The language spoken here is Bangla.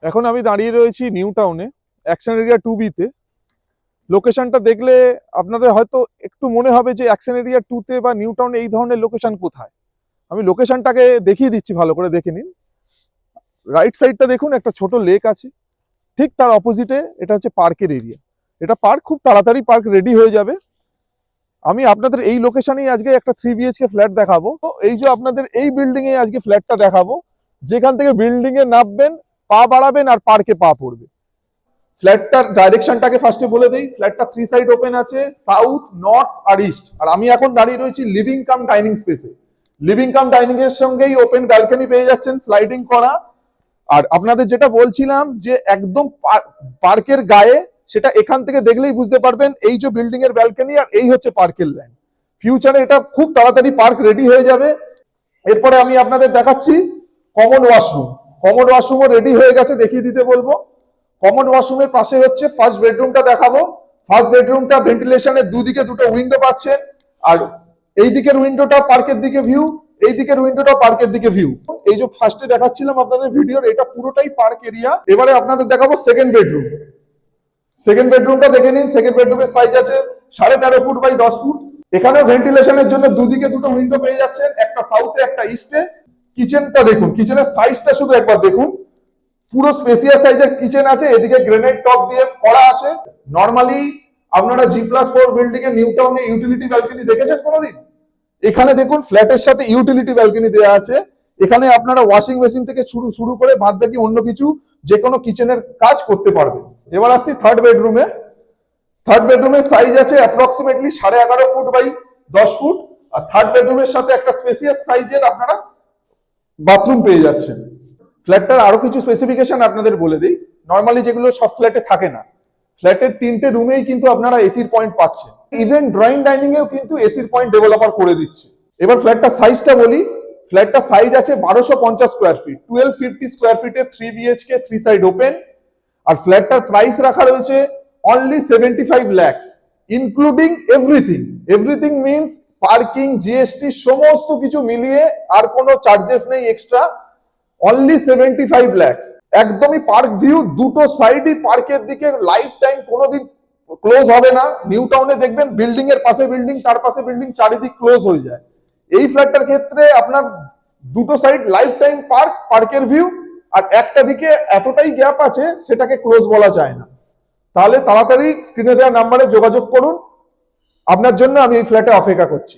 এখন আমি দাঁড়িয়ে রয়েছি নিউ টাউনে, অ্যাকশন এরিয়া 2B-তে। লোকেশনটা দেখলে আপনাদের হয়তো একটু মনে হবে যে অ্যাকশন এরিয়া 2-তে বা নিউ টাউনে এই ধরনের লোকেশন কোথায়। আমি লোকেশনটাকে দেখিয়ে দিচ্ছি, ভালো করে দেখে নিন। রাইট সাইডটা দেখুন, একটা ছোট লেক আছে, ঠিক তার অপোজিটে এটা হচ্ছে পার্কের এরিয়া। এটা পার্ক, খুব তাড়াতাড়ি পার্ক রেডি হয়ে যাবে। আমি আপনাদের এই লোকেশনেই আজকে একটা 3 BHK ফ্ল্যাট দেখাবো। তো এই যে আপনাদের এই বিল্ডিং এ আজকে ফ্ল্যাটটা দেখাবো, যেখান থেকে বিল্ডিং এ নামবেন, পা বাড়াবেন আর পার্কে পা পড়বে। ফ্ল্যাটটার ডাইরেকশনটাকে ফার্স্টে বলে দেই। ফ্ল্যাটটা 3 সাইড ওপেন আছে, সাউথ, নর্থ আর ইস্ট। আর আমি এখন দাঁড়িয়ে রয়েছি লিভিং কাম ডাইনিং স্পেসে। লিভিং কাম ডাইনিং এর সঙ্গেই ওপেন ব্যালকনি পেয়ে যাচ্ছেন, স্লাইডিং করা। আর আপনাদের যেটা বলছিলাম যে একদম পার্কের গায়ে, সেটা এখান থেকে দেখলেই বুঝতে পারবেন। এই যে বিল্ডিং এর ব্যালকনি আর এই হচ্ছে পার্কের ল্যান্ড। ফিউচারে এটা খুব তাড়াতাড়ি পার্ক রেডি হয়ে যাবে। এরপরে আমি আপনাদের দেখাচ্ছি কমন ওয়াশরুম। কমন ওয়াশরুমও রেডি হয়ে গেছে, দেখিয়ে দিতে বলবো। কমন ওয়াশরুমের পাশে হচ্ছে ফার্স্ট বেডরুমটা দেখাবো। ফার্স্ট বেডরুমটা ভেন্টিলেশনের দুদিকে দুটো উইন্ডো পাচ্ছেন। আর এই দিকের উইন্ডোটা পার্কের দিকে ভিউ, এই দিকের উইন্ডোটা পার্কের দিকে ভিউ। এই যে ফার্স্টে দেখাচ্ছিলাম আপনাদের ভিডিওর, এটা পুরোটাই পার্ক এরিয়া। এবারে আপনাদের দেখাবো সেকেন্ড বেডরুম। সেকেন্ড বেডরুমটা দেখে নিন। সেকেন্ড বেডরুমের সাইজ আছে 13.5 ফুট বাই 10 ফুট। এখানে ভেন্টিলেশনের জন্য দুদিকে দুটো উইন্ডো পেয়ে যাচ্ছেন, একটা সাউথে একটা ইস্টে। কিচেনটা দেখুন, কিচেনের সাইজটা শুধু একবার দেখুন। পুরো স্পেসিয়াস সাইজের কিচেন আছে, এদিকে গ্রেনাইট টপ দিয়ে করা আছে। নরমালি আপনারা G+4 বিল্ডিং এ নিউ টাউনে ইউটিলিটি ব্যালকনি দেখেছেন কোনোদিন? এখানে দেখুন ফ্ল্যাটের সাথে ইউটিলিটি ব্যালকনি দেওয়া আছে। এখানে আপনারা ওয়াশিং মেশিন থেকে শুরু করে বাদ বাকি অন্য কিছু যে কোনো কিচেনের কাজ করতে পারবেন। এবার আসছি থার্ড বেডরুমে। থার্ড বেডরুমের সাইজ আছে অ্যাপ্রক্সিমেটলি 11.5 ফুট বাই 10 ফুট। আর থার্ড বেডরুমের সাথে একটা স্পেসিয়াস সাইজের আপনারা বাথরুম পেয়ে যাচ্ছেন। ফ্ল্যাটটার আরো কিছু স্পেসিফিকেশন আপনাদের বলে দিই, নরমালি যেগুলো সব ফ্ল্যাটে থাকে না। ফ্ল্যাটের 3টে রুমেই কিন্তু আপনারা এসির পয়েন্ট পাচ্ছেন। ইভেন ড্রয়িং ডাইনিং এও কিন্তু এসির পয়েন্ট ডেভেলপার করে দিচ্ছে। এবার ফ্ল্যাটটার সাইজটা বলি। ফ্ল্যাটটার সাইজ আছে 1250 স্কোয়ার ফিট, 1250 স্কোয়ার ফিটে 3 BHK 3 সাইড ওপেন। আর ফ্ল্যাটটার প্রাইস রাখা রয়েছে only 75 lakhs, including everything. Everything means parking, GST সমস্ত কিছু মিলিয়ে, আর কোনো চার্জেস নেই এক্সট্রা। Only 75 lakhs। একদমই পার্ক ভিউ, দুটো সাইডই পার্কের দিকে, লাইফ টাইম কোনোদিন ক্লোজ হবে না। নিউ টাউনে দেখবেন বিল্ডিং এর পাশে বিল্ডিং, তার পাশে বিল্ডিং, চারিদিক ক্লোজ হয়ে যায়। এই ফ্ল্যাটটার ক্ষেত্রে আপনার দুটো সাইড লাইফ টাইম পার্ক, পার্কের ভিউ। আর একটা দিকে এতটাই গ্যাপ আছে, সেটাকে ক্লোজ বলা যায় না। তাহলে তাড়াতাড়ি স্ক্রিনে দেওয়া নাম্বারে যোগাযোগ করুন, আপনার জন্য আমি এই ফ্ল্যাটে অপেক্ষা করছি।